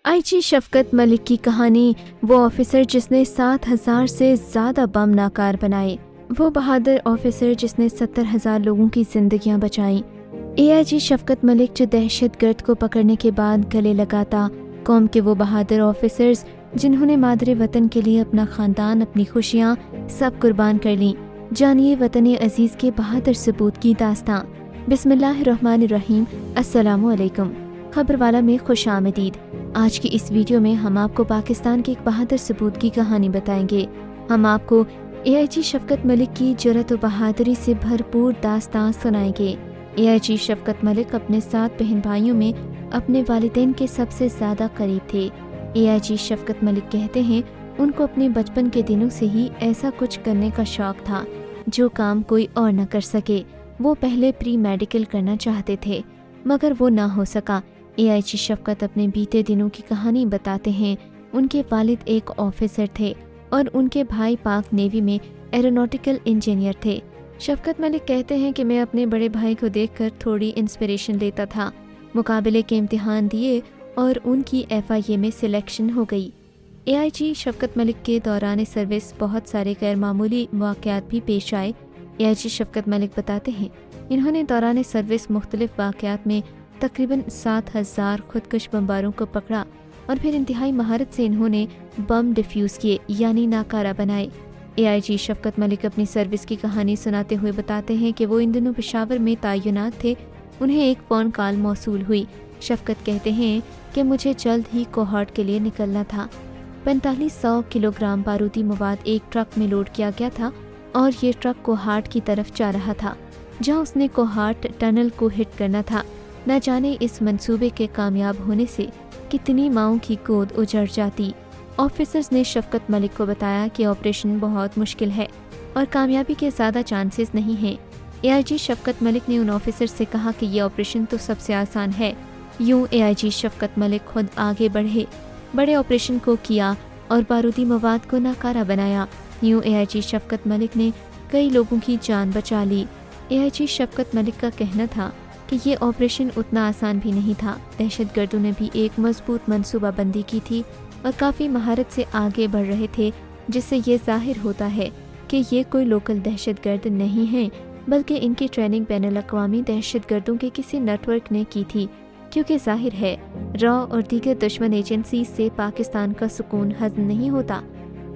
IG शफकत मलिक की कहानी। वो ऑफिसर जिसने 7,000 से ज़्यादा बम नाकार बनाए, वो बहादुर ऑफिसर जिसने 70,000 लोगों की जिंदगियां बचाई। एआईजी शफकत मलिक जो दहशतगर्द को पकड़ने के बाद गले लगाता, कौम के वो बहादुर ऑफिसर्स जिन्होंने मादरे वतन के लिए अपना खानदान, अपनी खुशियाँ सब कुर्बान कर लीं। जानिए वतन अजीज़ के बहादुर सबूत की दास्तां। बिस्मिल्लाहिर्रहमानिर्रहीम। अस्सलामु अलैकुम। खबरवाला में खुश आमदीद। आज की इस वीडियो में हम आपको पाकिस्तान के एक बहादुर सबूत की कहानी बताएंगे। हम आपको एआईजी शफकत मलिक की जुर्रत और बहादुरी से भरपूर दास्तां सुनाएंगे। एआईजी शफकत मलिक अपने 7 बहन भाइयों में अपने वालिदैन के सबसे ज़्यादा करीब थे। एआईजी शफकत मलिक कहते हैं उनको अपने बचपन के दिनों से ही ऐसा कुछ करने का शौक था जो काम कोई और न कर सके। वो पहले प्री मेडिकल करना चाहते थे मगर वो ना हो सका। एआईजी शफकत अपने बीते दिनों की कहानी बताते हैं। उनके वालिद एक ऑफिसर थे और उनके भाई पाक नेवी में एरोनॉटिकल इंजीनियर थे। शफकत मलिक कहते हैं कि मैं अपने बड़े भाई को देखकर थोड़ी इंस्पिरेशन लेता था। मुकाबले के इम्तिहान दिए और उनकी FIA में सिलेक्शन हो गई। एआईजी शफकत मलिक के दौरान सर्विस बहुत सारे गैर मामूली वाक़यात भी पेश आए। एआईजी शफकत मलिक बताते हैं इन्होंने दौरान सर्विस मुख्तलिफ वाक़यात में तकरीबन 7,000 खुदकुश बमबारों को पकड़ा और फिर इंतहाई महारत से इन्होंने बम डिफ्यूज़ किए यानी नाकारा बनाए। एआईजी शफकत मलिक अपनी सर्विस की कहानी सुनाते हुए बताते हैं कि वो इन दिनों पेशावर में तैनात थे। उन्हें एक फ़ोन कॉल मौसूल हुई। शफकत कहते हैं कि मुझे जल्द ही कोहाट के लिए निकलना था। 4500 किलोग्राम बारूदी मवाद एक ट्रक में लोड किया गया था और ये ट्रक कोहाट की तरफ जा रहा था जहां उसने कोहाट टनल को हिट करना था। न जाने इस मंसूबे के कामयाब होने से कितनी माओं की गोद उजड़ जाती। ऑफिसर्स ने शफकत मलिक को बताया कि ऑपरेशन बहुत मुश्किल है और कामयाबी के ज़्यादा चांसेस नहीं हैं। एआईजी शफकत मलिक ने उन ऑफिसर से कहा कि ये ऑपरेशन तो सबसे आसान है। यूं एआईजी शफकत मलिक खुद आगे बढ़े, बड़े ऑपरेशन को किया और बारूदी मवाद को नाकारा बनाया। यूं एआईजी शफकत मलिक ने कई लोगों की जान बचा ली। एआईजी शफकत मलिक का कहना था कि ये ऑपरेशन उतना आसान भी नहीं था। दहशतगर्दों ने भी एक मजबूत मनसूबाबंदी की थी और काफ़ी महारत से आगे बढ़ रहे थे, जिससे ये जाहिर होता है कि ये कोई लोकल दहशतगर्द नहीं हैं, बल्कि इनकी ट्रेनिंग बैनुल-अक़वामी दहशतगर्दों के किसी नेटवर्क ने की थी। क्योंकि जाहिर है रॉ और दीगर दुश्मन एजेंसी से पाकिस्तान का सुकून हज़म नहीं होता।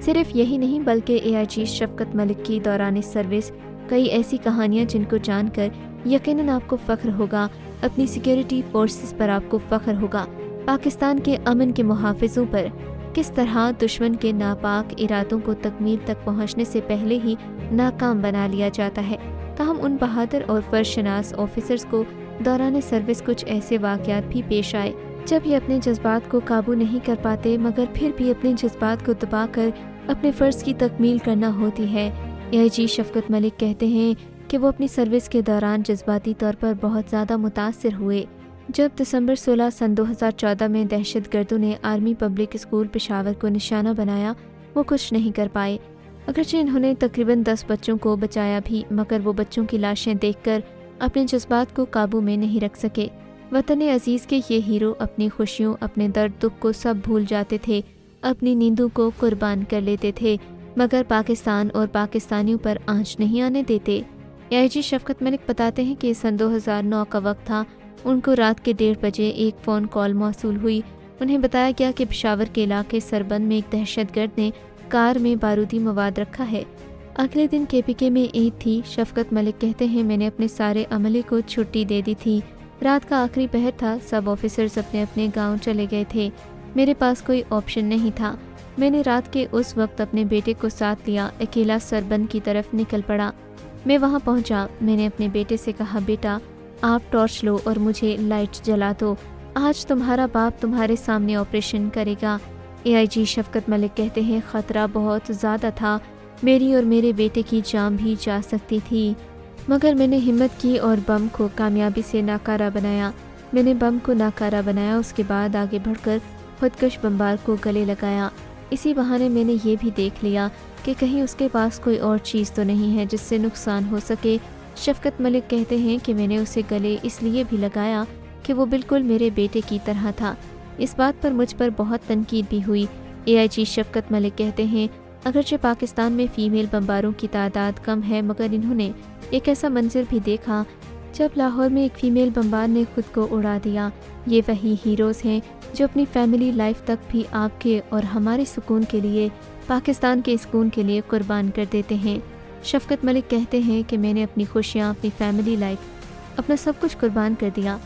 सिर्फ यही नहीं बल्कि एआईजी शफकत मलिक की दौरान सर्विस कई ऐसी कहानियाँ जिनको जानकर यकीनन आपको फ़ख्र होगा। अपनी सिक्योरिटी फोर्सेस पर आपको फ़ख्र होगा। पाकिस्तान के अमन के मुहाफ़िज़ों पर किस तरह दुश्मन के नापाक इरादों को तकमील तक पहुँचने से पहले ही नाकाम बना लिया जाता है। ताहम उन बहादुर और फर्शनास ऑफिसर्स को दौरान सर्विस कुछ ऐसे वाक़यात भी पेश आए जब ये अपने जज्बात को काबू नहीं कर पाते मगर फिर भी अपने जज्बात को दबाकर अपने फ़र्ज़ की तकमील करना होती है। एआईजी शफकत मलिक कहते हैं कि वो अपनी सर्विस के दौरान जज्बाती तौर पर बहुत ज़्यादा मुतासिर हुए। जब दिसंबर 16 सन 2014 में दहशतगर्दों ने आर्मी पब्लिक स्कूल पेशावर को निशाना बनाया, वो कुछ नहीं कर पाए। अगरचे इन्होंने तकरीबन 10 बच्चों को बचाया भी मगर वो बच्चों की लाशें देखकर अपने जज्बात को काबू में नहीं रख सके। वतन अजीज़ के ये हीरो अपनी खुशियों, अपने दर्द दुख को सब भूल जाते थे, अपनी नींदों को कुर्बान कर लेते थे मगर पाकिस्तान और पाकिस्तानियों पर आंच नहीं आने देते। एआईजी शफकत मलिक बताते हैं कि सन 2009 का वक्त था। उनको रात के 1:30 बजे एक फ़ोन कॉल मौसूल हुई। उन्हें बताया गया कि पेशावर के इलाके सरबंद में एक दहशतगर्द ने कार में बारूदी मवाद रखा है। अगले दिन KPK में ईद थी। शफकत मलिक कहते हैं मैंने अपने सारे अमले को छुट्टी दे दी थी। रात का आखिरी पहर था। सब ऑफिसर्स अपने अपने गांव चले गए थे। मेरे पास कोई ऑप्शन नहीं था। मैंने रात के उस वक्त अपने बेटे को साथ लिया, अकेला सरबंद की तरफ निकल पड़ा। मैं वहां पहुंचा। मैंने अपने बेटे से कहा, बेटा आप टॉर्च लो और मुझे लाइट जला दो। आज तुम्हारा बाप तुम्हारे सामने ऑपरेशन करेगा। एआईजी शफकत मलिक कहते हैं ख़तरा बहुत ज़्यादा था। मेरी और मेरे बेटे की जान भी जा सकती थी मगर मैंने हिम्मत की और बम को कामयाबी से नाकारा बनाया। मैंने बम को नाकारा बनाया, उसके बाद आगे बढ़कर खुदकश बमबार को गले लगाया। इसी बहाने मैंने ये भी देख लिया कि कहीं उसके पास कोई और चीज़ तो नहीं है जिससे नुकसान हो सके। शफकत मलिक कहते हैं कि मैंने उसे गले इसलिए भी लगाया कि वो बिल्कुल मेरे बेटे की तरह था। اس بات پر مجھ پر بہت تنقید بھی ہوئی۔ AIG شفقت ملک کہتے ہیں اگرچہ پاکستان میں فیمیل بمباروں کی تعداد کم ہے، مگر انہوں نے ایک ایسا منظر بھی دیکھا جب لاہور میں ایک فیمیل بمبار نے خود کو اڑا دیا۔ یہ وہی ہیروز ہیں جو اپنی فیملی لائف تک بھی آپ کے اور ہمارے سکون کے لیے، پاکستان کے سکون کے لیے قربان کر دیتے ہیں۔ شفقت ملک کہتے ہیں کہ میں نے اپنی خوشیاں، اپنی فیملی لائف، اپنا سب کچھ قربان کر دیا۔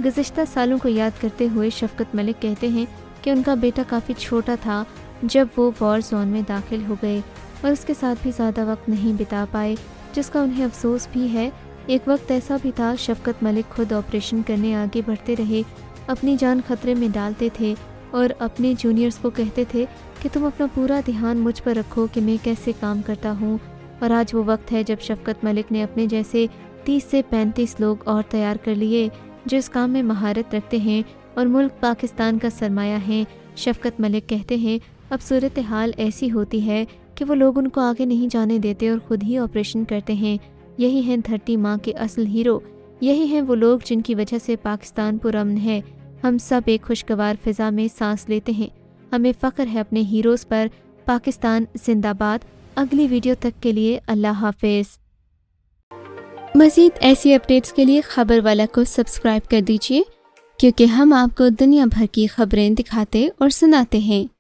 گزشتہ سالوں کو یاد کرتے ہوئے شفقت ملک کہتے ہیں کہ ان کا بیٹا کافی چھوٹا تھا جب وہ وار زون میں داخل ہو گئے اور اس کے ساتھ بھی زیادہ وقت نہیں بتا پائے، جس کا انہیں افسوس بھی ہے۔ ایک وقت ایسا بھی تھا شفقت ملک خود آپریشن کرنے آگے بڑھتے رہے، اپنی جان خطرے میں ڈالتے تھے اور اپنے جونیئرز کو کہتے تھے کہ تم اپنا پورا دھیان مجھ پر رکھو کہ میں کیسے کام کرتا ہوں۔ اور آج وہ وقت ہے جب شفقت ملک نے اپنے جیسے 30 سے 35 لوگ اور تیار کر لیے جو اس کام میں مہارت رکھتے ہیں اور ملک پاکستان کا سرمایہ ہیں۔ شفقت ملک کہتے ہیں اب صورتحال ایسی ہوتی ہے کہ وہ لوگ ان کو آگے نہیں جانے دیتے اور خود ہی آپریشن کرتے ہیں۔ یہی ہیں دھرتی ماں کے اصل ہیرو، یہی ہیں وہ لوگ جن کی وجہ سے پاکستان پرامن ہے۔ ہم سب ایک خوشگوار فضا میں سانس لیتے ہیں۔ ہمیں فخر ہے اپنے ہیروز پر۔ پاکستان زندہ باد۔ اگلی ویڈیو تک کے لیے اللہ حافظ۔ مزید ایسی اپڈیٹس کے لیے خبر والا کو سبسکرائب کر دیجیے، کیونکہ ہم آپ کو دنیا بھر کی خبریں دکھاتے اور سناتے ہیں۔